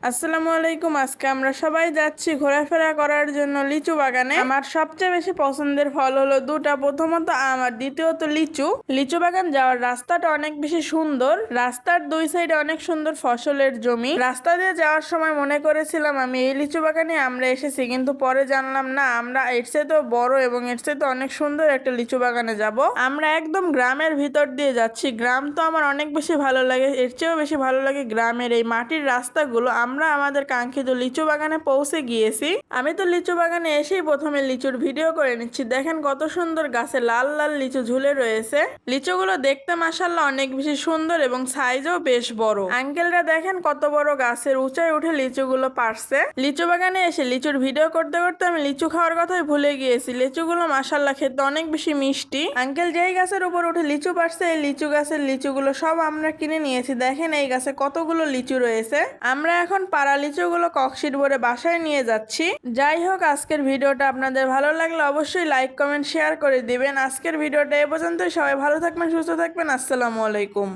আসসালামু আলাইকুম। আজকে আমরা সবাই যাচ্ছি ঘোরাফেরা করার জন্য লিচু বাগানে। আমার সবচেয়ে বেশি পছন্দের ফল হলো দুটা, প্রথমত আম আর দ্বিতীয়ত লিচু। লিচু বাগান যাওয়ার রাস্তাটা অনেক বেশি সুন্দর। রাস্তার দুই সাইডে অনেক সুন্দর ফসলের জমি। রাস্তা দিয়ে যাওয়ার সময় মনে করেছিলাম আমি এই লিচু বাগানে আমরা এসেছি, কিন্তু পরে জানলাম না, আমরা এর চেয়ে বড় এবং এর চেয়ে অনেক সুন্দর একটা লিচু বাগানে যাব। আমরা একদম গ্রামের ভিতর দিয়ে যাচ্ছি। গ্রাম তো আমার অনেক বেশি ভালো লাগে, এর চেয়েও বেশি ভালো লাগে গ্রামের এই মাটির রাস্তাগুলো। আমরা আমাদের কাঙ্ক্ষিত লিচু বাগানে পৌঁছে গিয়েছি। আমি তো লিচু বাগানে এসেই প্রথমে লিচুর ভিডিও করে নিচ্ছি। দেখেন কত সুন্দর গাছে লাল লাল লিচু ঝুলে রয়েছে। লিচুগুলো দেখতে মাশাআল্লাহ অনেক বেশি সুন্দর এবং সাইজও বেশ বড়। আঙ্কেলরা দেখেন কত বড় গাছের উঁচায় উঠে লিচুগুলো পারছে। লিচু বাগানে এসে লিচুর ভিডিও করতে করতে আমি লিচু খাওয়ার কথাই ভুলে গিয়েছি। লিচুগুলো মাশাআল্লাহ খেতে অনেক বেশি মিষ্টি। আঙ্কেল যেই গাছের উপর উঠে লিচু পারছে, এই লিচু গাছের লিচুগুলো সব আমরা কিনে নিয়েছি। দেখেন এই গাছে কতগুলো লিচু রয়েছে। আমরা এখন পাড়া লিচুগুলো ককশিট ভরে বাসায় নিয়ে যাচ্ছি। যাই হোক, আজকের ভিডিওটা আপনাদের ভালো লাগলে অবশ্যই লাইক কমেন্ট শেয়ার করে দিবেন। আজকের ভিডিওটা এ পর্যন্তই। সবাই ভালো থাকবেন, সুস্থ থাকবেন। আসসালামু আলাইকুম।